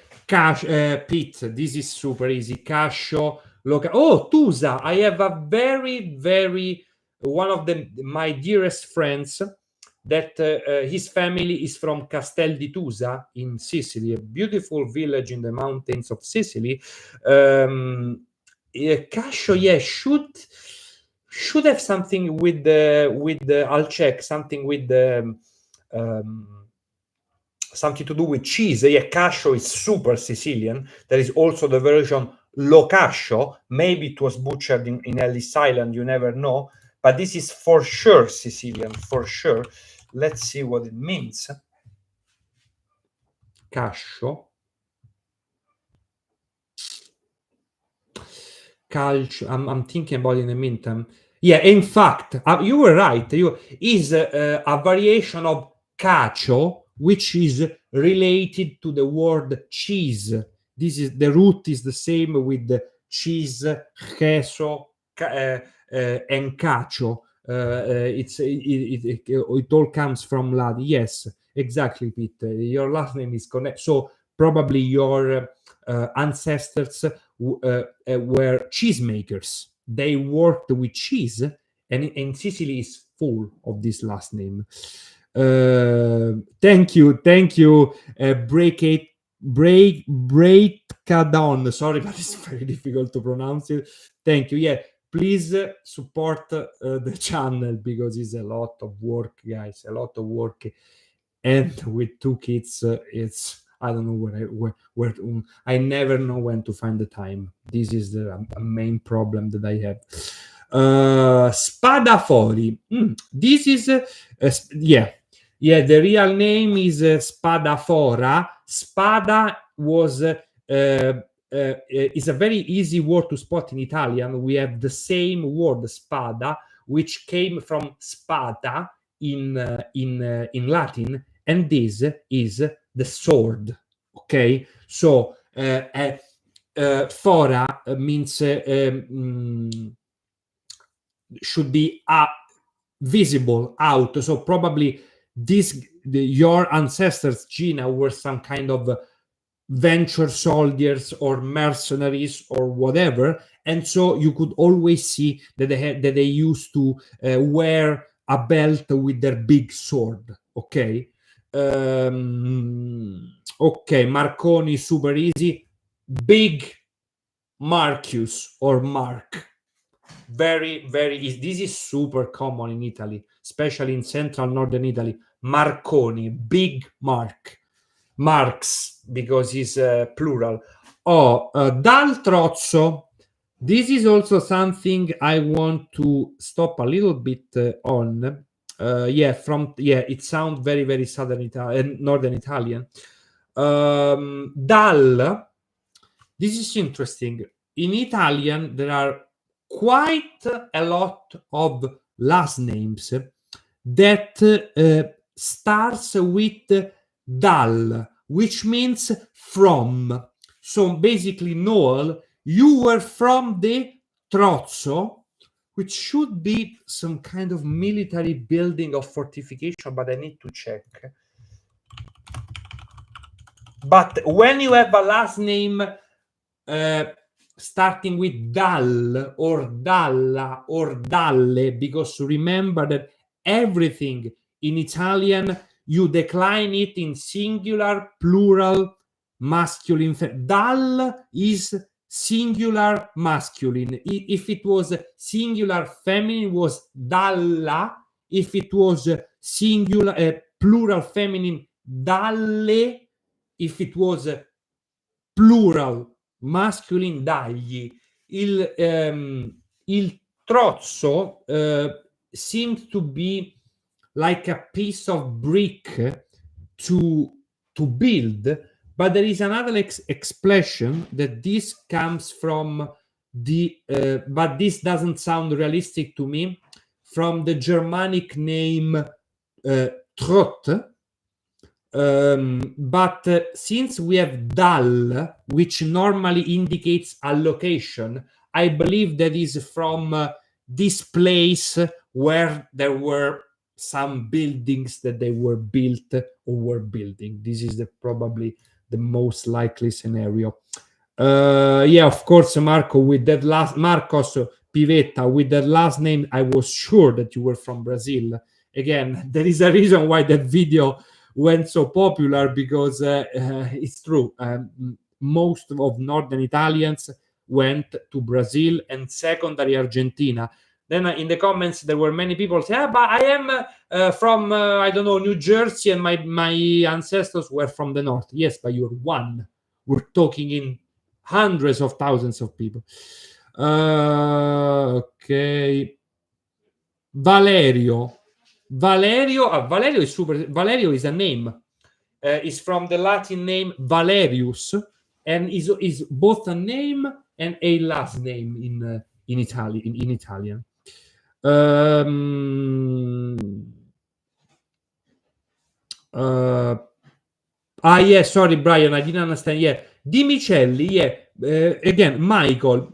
Pete, this is super easy. Cascio, oh, Tusa. I have a very one of my dearest friends that his family is from Castel di Tusa in Sicily, a beautiful village in the mountains of Sicily. Cascio, yeah, should have something with the I'll check something with the something to do with cheese. Yeah, cascio is super Sicilian. There is also the version lo cascio. Maybe it was butchered in Ellis Island, you never know. But this is for sure Sicilian, for sure. Let's see what it means. Cascio. Calcio. I'm thinking about it in the meantime. Yeah, in fact, you were right. Is a variation of cacio, which is related to the word cheese. This is the root is the same with the cheese, queso, and cacio. It all comes from Latin. Yes, exactly, Pete. Your last name is correct. So probably your ancestors were cheesemakers. They worked with cheese, and Sicily is full of this last name. Thank you. Breakdown. Sorry, but it's very difficult to pronounce it. Thank you. Yeah, please support the channel because it's a lot of work, guys. A lot of work, and with two kids, it's I don't know where I never know when to find the time. This is the main problem that I have. Spadafori. This is yeah. The real name is Spadafora. Spada was is a very easy word to spot in Italian. We have the same word spada, which came from spada in Latin, and this is the sword. Okay, so fora means should be visible out. So probably your ancestors, Gina, were some kind of venture soldiers or mercenaries or whatever, and so you could always see that they used to wear a belt with their big sword. Okay. Okay, Marconi, super easy. Big Marcus or Mark, very easy. This is super common in Italy, especially in central northern Italy. Marconi, big Mark. Marx, because it's plural. Dal Trozzo. This is also something I want to stop a little bit on. It sounds very southern Italian, northern Italian. Dal. This is interesting. In Italian, there are quite a lot of last names that starts with dal, which means from. So basically, Noel, you were from the Trozzo, which should be some kind of military building of fortification, but I need to check. But when you have a last name starting with dal or dalla or dalle, because remember that everything in Italian you decline it in singular, plural, masculine. Dal is singular masculine. If it was singular feminine, was dalla. If it was singular plural feminine, dalle. If it was plural masculine, dagli. Il trozzo seems to be like a piece of brick to build, but there is another expression that this comes from but this doesn't sound realistic to me, from the Germanic name Trott. But since we have dal, which normally indicates a location, I believe that is from this place where there were some buildings that they were built or were building. This is probably the most likely scenario. Of course, Marco, with that last Marcos Pivetta, with that last name, I was sure that you were from Brazil. Again, there is a reason why that video went so popular, because it's true. Most of northern Italians went to Brazil and secondary Argentina. Then in the comments there were many people saying, but I am from I don't know, New Jersey, and my ancestors were from the north. Yes, but you're one. We're talking in hundreds of thousands of people. Okay. Valerio is super. Valerio is a name. Is from the Latin name Valerius, and is both a name and a last name in Italian. Sorry, Brian, I didn't understand. Yeah, Di Micelli. Yeah, again, Michael.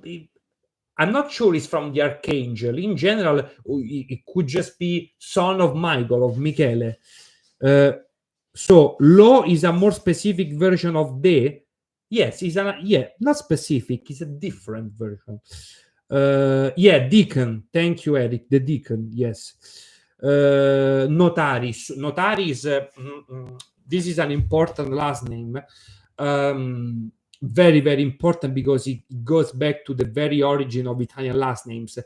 I'm not sure it's from the Archangel. In general, it could just be son of Michael, of Michele. So Lo is a more specific version of de. Yes, not specific. It's a different version. Deacon. Thank you, Eric. The deacon. Yes. Notaris. Notaris. This is an important last name. Very important, because it goes back to the very origin of Italian last names.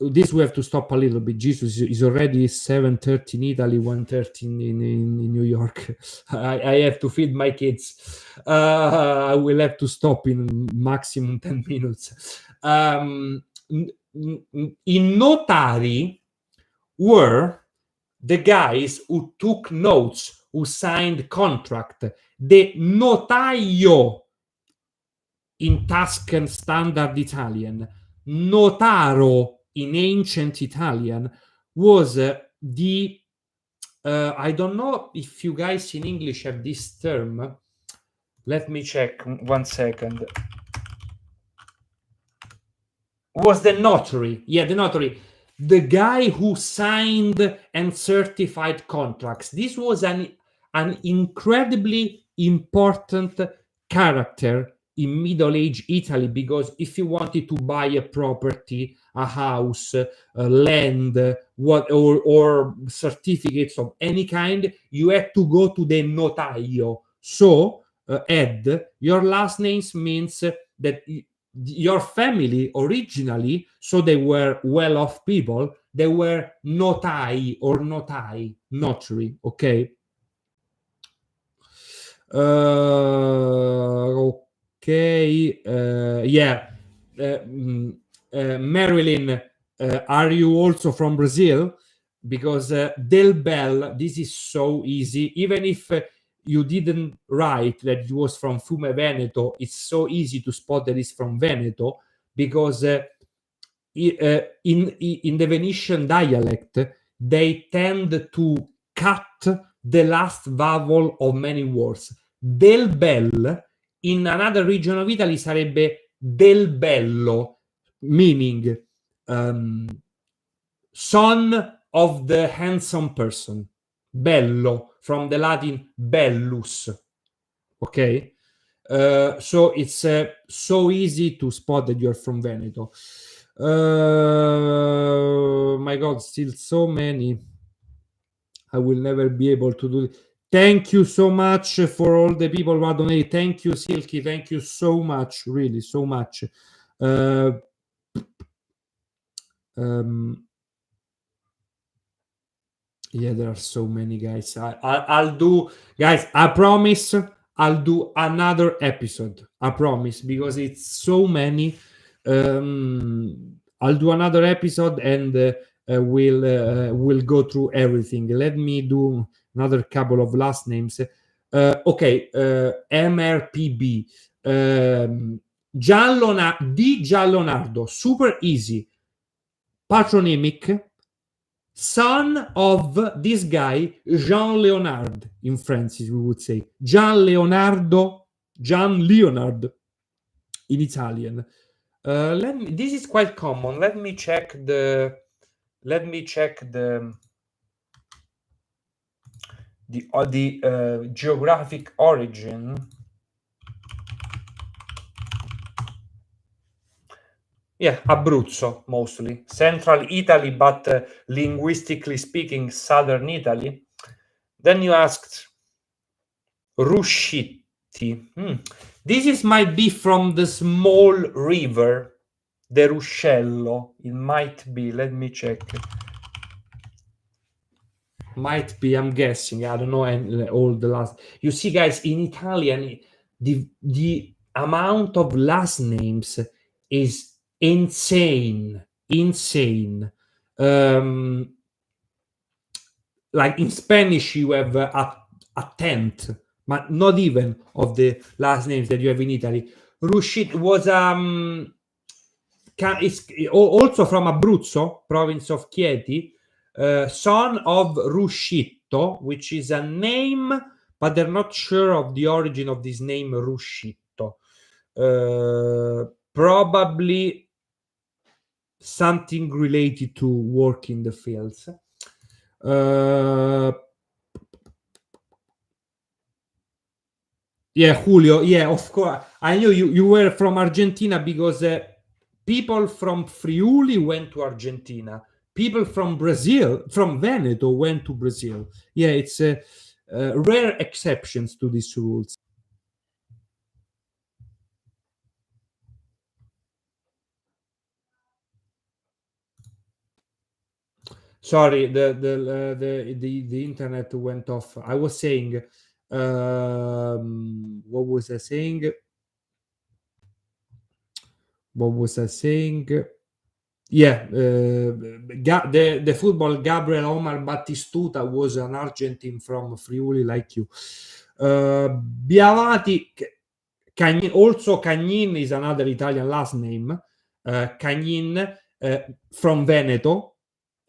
This we have to stop a little bit. Jesus is already 7:30 in Italy, 1:30 in New York. I have to feed my kids. I will have to stop in maximum 10 minutes. In notari were the guys who took notes, who signed contract. The notaio in Tuscan standard Italian, notaro in ancient Italian, was the I don't know if you guys in English have this term. Let me check 1 second. Was the notary. Yeah, the notary. The guy who signed and certified contracts. This was a an incredibly important character in Middle Age Italy, because if you wanted to buy a property, a house, a land, what or certificates of any kind, you had to go to the notaio. So, Ed, your last names means that your family originally, so they were well-off people, they were notai or notai, notary, okay? Okay, yeah. Marilyn, are you also from Brazil? Because Del Bel, this is so easy. Even if you didn't write that it was from Fiume Veneto, it's so easy to spot that it's from Veneto, because in the Venetian dialect, they tend to cut the last vowel of many words. Del Bel, in another region of Italy, sarebbe del bello, meaning son of the handsome person. Bello, from the Latin bellus. Okay? So it's so easy to spot that you're from Veneto. My God, still so many. I will never be able to do it. Thank you so much for all the people who donate. Thank you, Silky. Thank you so much, really, so much. Yeah, there are so many, guys. I'll do, guys. I promise. I'll do another episode. I promise, because it's so many. I'll do another episode, and we'll go through everything. Let me do another couple of last names. Okay, MRPB. Gian Leonardo, super easy. Patronymic, son of this guy, Jean Leonard, in Francis, we would say. Gian Leonard in Italian. This is quite common. Let me check the geographic origin. Yeah, Abruzzo mostly. Central Italy, but linguistically speaking, southern Italy. Then you asked Ruscitti. This might be from the small river, the Ruscello. It might be. Let me check. Might be. I'm guessing. I don't know. And all the last. You see, guys, in Italian, the amount of last names is insane. Like in Spanish, you have a tenth, but not even of the last names that you have in Italy. Rushit was is also from Abruzzo, province of Chieti, son of Ruscitto, which is a name, but they're not sure of the origin of this name Ruscitto. Probably something related to work in the fields. Yeah, Julio. Yeah, of course. I knew you were from Argentina, because people from Friuli went to Argentina. People from Brazil, from Veneto, went to Brazil. Yeah, it's rare exceptions to these rules. Sorry, the internet went off. I was saying, what was I saying? Yeah, the football Gabriel Omar Battistuta was an Argentine from Friuli, like you. Biavati, also Cagnin is another Italian last name. Cagnin, from Veneto.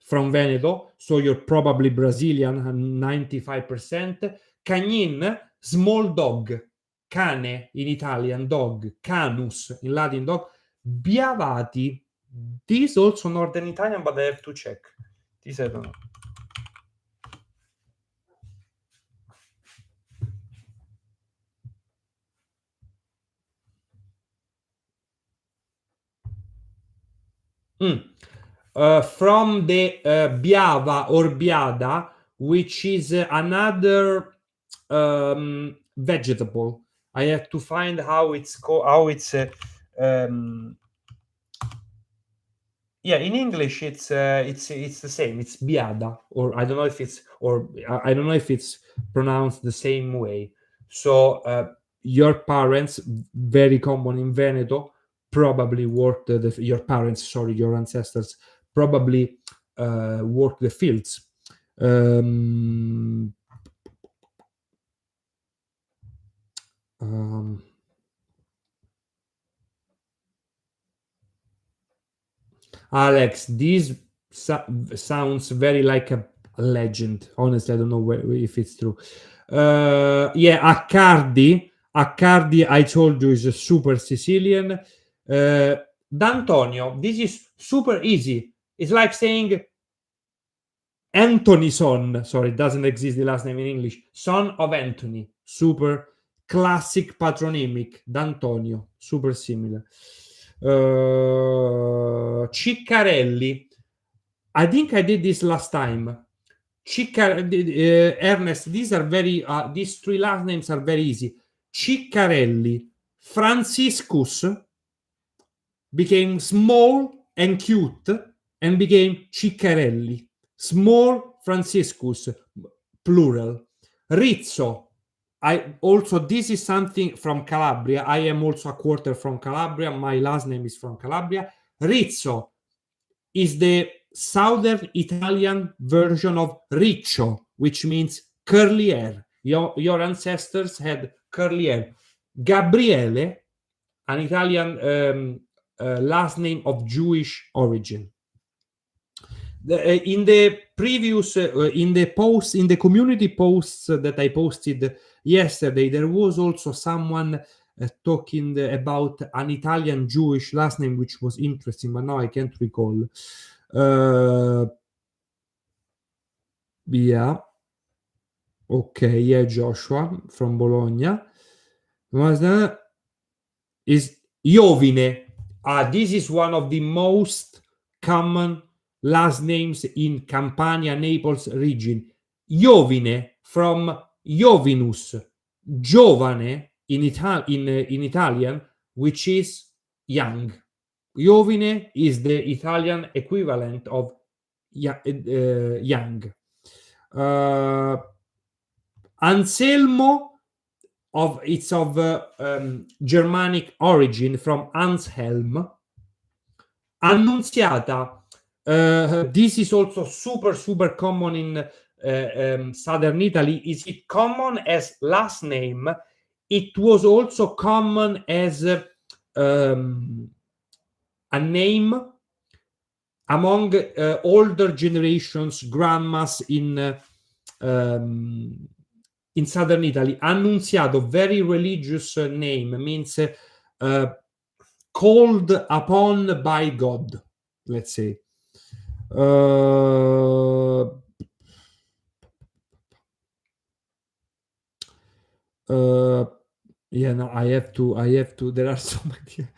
So you're probably Brazilian, 95%. Cagnin, small dog. Cane in Italian, dog. Canus in Latin, dog. Biavati, this also Northern Italian, but I have to check. This I don't know. From the biava or biada, which is another vegetable. I have to find how it's um, yeah, in English it's the same. It's biada, or I don't know if it's or I don't know if it's pronounced the same way. So your parents, very common in Veneto, probably worked your parents, sorry, your ancestors probably worked the fields. Um, um, Alex, this sounds very like a legend. Honestly, I don't know if it's true. Yeah, Accardi. Accardi, I told you, is a super Sicilian. D'Antonio, this is super easy. It's like saying Anthony son. Sorry, it doesn't exist the last name in English. Son of Anthony. Super classic patronymic. D'Antonio. Super similar. Ciccarelli. I think I did this last time. Ernest, these three last names are very easy. Ciccarelli. Franciscus became small and cute and became Ciccarelli. Small Franciscus, plural. Rizzo. I also, this is something from Calabria. I am also a quarter from Calabria. My last name is from Calabria. Rizzo is the southern Italian version of riccio, which means curly hair. Your ancestors had curly hair. Gabriele, an Italian last name of Jewish origin. In the previous in the community posts that I posted yesterday, there was also someone talking about an Italian Jewish last name, which was interesting, but now I can't recall. Yeah. Okay, yeah, Joshua from Bologna. Is Iovine. This is one of the most common last names in Campania, Naples region. Iovine from Iovinus, giovane in Italian, which is young. Iovine is the Italian equivalent of young. Anselmo of Germanic origin from Anshelm. Annunziata. This is also super common in southern Italy. Is it common as last name? It was also common as a name among older generations, grandmas in southern Italy. Annunziato, very religious name, means called upon by God, let's say. Yeah, no, I have to. There are so many.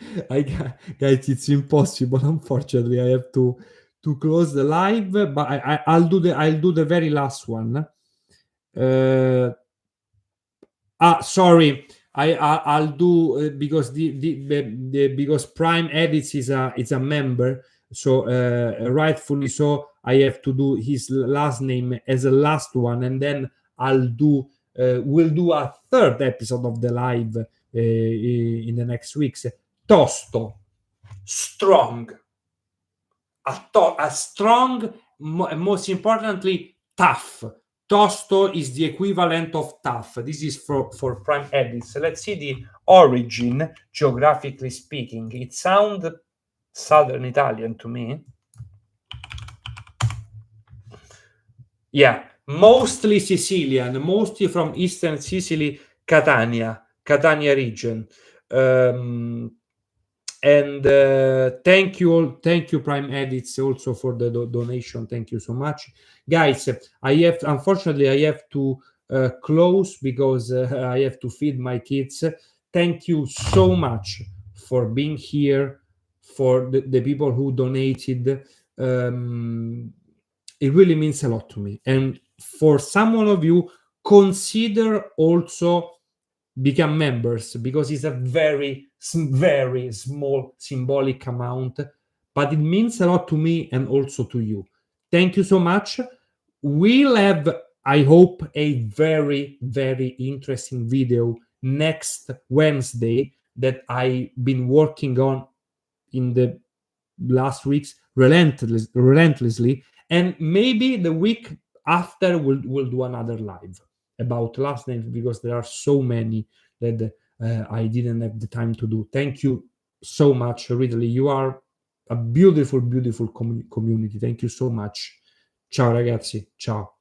Guys, it's impossible. Unfortunately, I have to close the live, but I'll do the very last one. Sorry. I'll do because because Prime Edits is a member, so rightfully so I have to do his last name as a last one, and then we'll do a third episode of the live in the next weeks. Tosto, strong, a strong, most importantly, tough. Tosto is the equivalent of tough. This is for prime edits. Let's see the origin, geographically speaking. It sounds southern Italian to me. Yeah, mostly Sicilian, mostly from eastern Sicily, Catania region. And thank you Prime Edits also for the donation. Thank you so much, guys. Unfortunately I have to close because I have to feed my kids. Thank you so much for being here, for the people who donated. um, it really means a lot to me. And for someone of you, consider also become members, because it's a very small symbolic amount, but it means a lot to me and also to you. Thank you so much. We'll have, I hope, a very interesting video next Wednesday that I've been working on in the last weeks relentlessly, and maybe the week after we'll do another live about last names, because there are so many that I didn't have the time to do. Thank you so much, really. You are a beautiful community. Thank you so much. Ciao ragazzi, ciao.